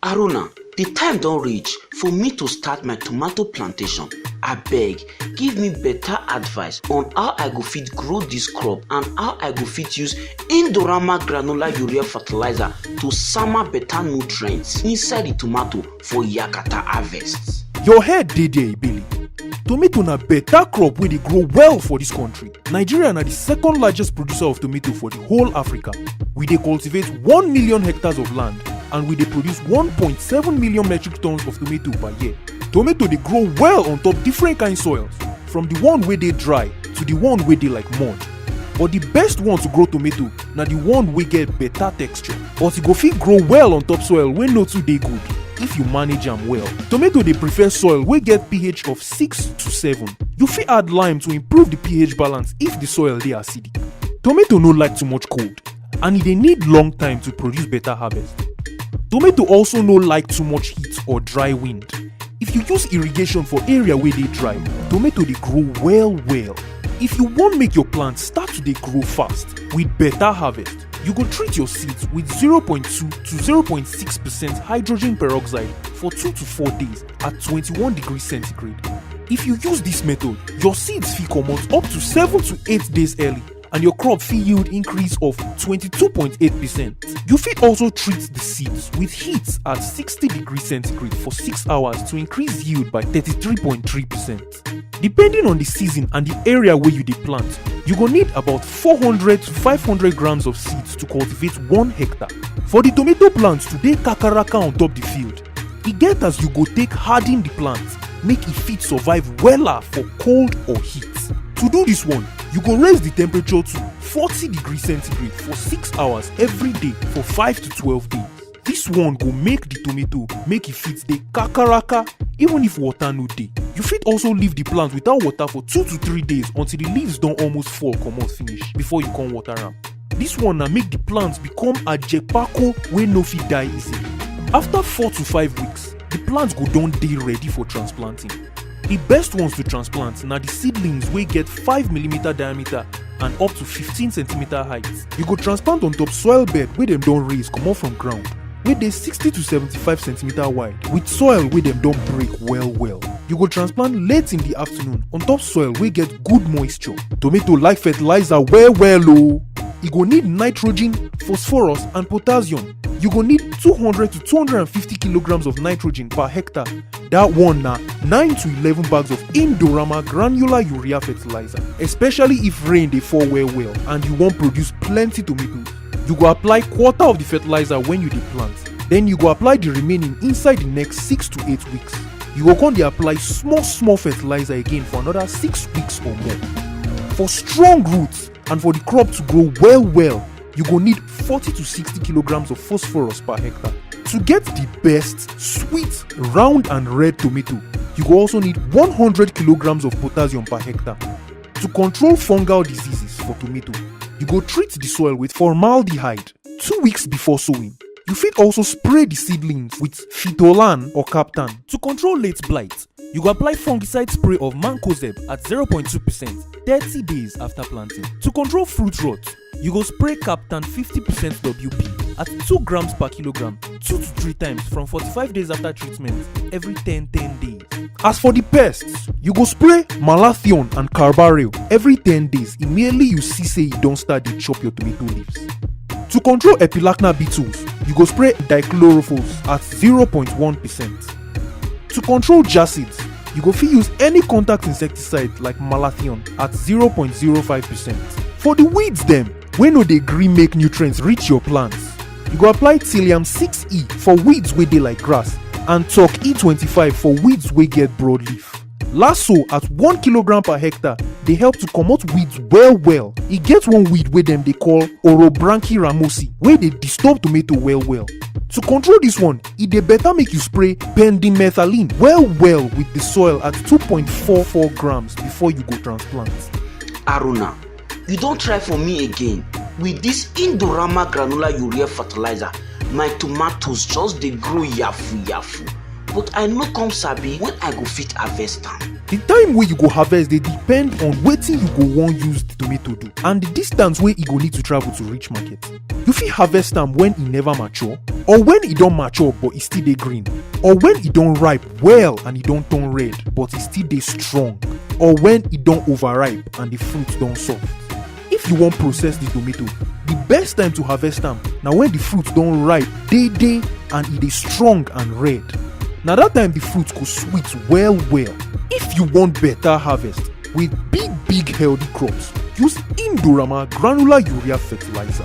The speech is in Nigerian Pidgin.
Aruna, the time don reach for me to start my tomato plantation. Abeg, give me better advice on how I go fit grow this crop and how I go fit use Indorama granular urea fertilizer to sama better nutrients inside the tomato for yakata harvest. Your head dey there, Billy. Tomato na better crop wey dey grow well for dis country. Nigeria na the second largest producer of tomato for the whole Africa. We dey cultivate 1 million hectares of land and we dey produce 1.7 million metric tons of tomato per year. Tomato dey grow well on top different kind soils, from the one wey dey dry to the one wey dey like mud. But the best one to grow tomato na the one wey get better texture. But e go fit grow well on top soil wey no too dey good if you manage am well. Tomato dey prefer soil wey get pH of 6 to 7. You fit add lime to improve the pH balance if the soil dey acidic. Tomato no like too much cold and e dey need long time to produce better harvest. Tomato also no like too much heat or dry wind. If you use irrigation for area wey dey dry, tomato dey grow well. If you wan make your plant start to dey grow fast with better harvest, you go treat your seeds with 0.2 to 0.6% hydrogen peroxide for 2 to 4 days at 21 degrees centigrade. If you use this method, your seeds fit comot up to 7 to 8 days early and your crop fit yield increase of 22.8%. You fit also treat the seeds with heat at 60 degrees centigrade for 6 hours to increase yield by 33.3%. Depending on the season and the area where you dey plant, you go need about 400 to 500 grams of seeds to cultivate 1 hectare. For the tomato plants to dey kakaraka on top the field, e get as you go take harden the plant make e fit survive wella for cold or heat. To do this one, you go raise the temperature to 40 degrees centigrade for 6 hours every day for 5 to 12 days. This one go make the tomato make e fit dey kakaraka even if water no dey. You fit also leave the plant without water for 2 to 3 days until the leaves don almost fall comot finish before you come water am. This one na make the plant become ajepako wey no fit die easily. After 4 to 5 weeks, the plant go don dey ready for transplanting. The best ones to transplant na the seedlings wey get 5mm diameter and up to 15cm height. You go transplant on top soil bed wey dem don raise comot from ground, wey dey 60 to 75cm wide with soil wey dem don break well. You go transplant late in the afternoon on top soil wey get good moisture. Tomato like fertilizer well o. E go need nitrogen, phosphorus and potassium. You go need 200 to 250 kilograms of nitrogen per hectare. That one na 9 to 11 bags of Indorama granular urea fertilizer, especially if rain dey fall well and you wan produce plenty tomatoes. You go apply quarter of the fertilizer when you dey plant. Then you go apply the remaining inside the next 6 to 8 weeks. You go come dey apply small fertilizer again for another 6 weeks or more. For strong roots and for the crop to grow well, you go need 40 to 60 kilograms of phosphorus per hectare. To get the best, sweet, round and red tomato, you go also need 100 kilograms of potassium per hectare. To control fungal diseases for tomato, you go treat the soil with formaldehyde 2 weeks before sowing. You fit also spray the seedlings with Phytolan or Captan. To control late blight, you go apply fungicide spray of Mancozeb at 0.2% 30 days after planting. To control fruit rot, you go spray Captan 50% WP at 2 grams per kilogram 2 to 3 times from 45 days after treatment every 10 days. As for the pests, you go spray Malathion and Carbaryl every 10 days immediately you see say e don start dey chop your tomato leaves. To control epilacna beetles, you go spray dichlorophos at 0.1%. To control jacids, you go fit use any contact insecticide like Malathion at 0.05%. For the weeds dem wey no dey gree make nutrients reach your plants, you go apply Thylium 6E for weeds wey dey like grass and Talc E25 for weeds wey get broad leaf. Lasso at 1 kilogram per hectare dey help to comot weeds well. E get one weed wey dem dey call Orobranchi ramosi wey dey disturb tomato well. To control this one, e dey better make you spray pendimethalin well with the soil at 2.44 grams before you go transplant. Aruna, you don try for me again. With this Indorama granular urea fertilizer, my tomatoes just dey grow yafu. But I no come sabi when I go fit harvest am. The time wey you go harvest dey depend on wetin you go wan use the tomato do and the distance wey e go need to travel to reach market. You fit harvest am when e never mature, or when e don mature but e still dey green, or when e don ripe well and e don turn red but e still dey strong, or when e don overripe and the fruit don soft. If you wan process the tomato, the best time to harvest am na when the fruit don ripe dey and e dey strong and red. Na that time the fruit go sweet well well. If you want better harvest with big healthy crops, use Indorama granular urea fertilizer.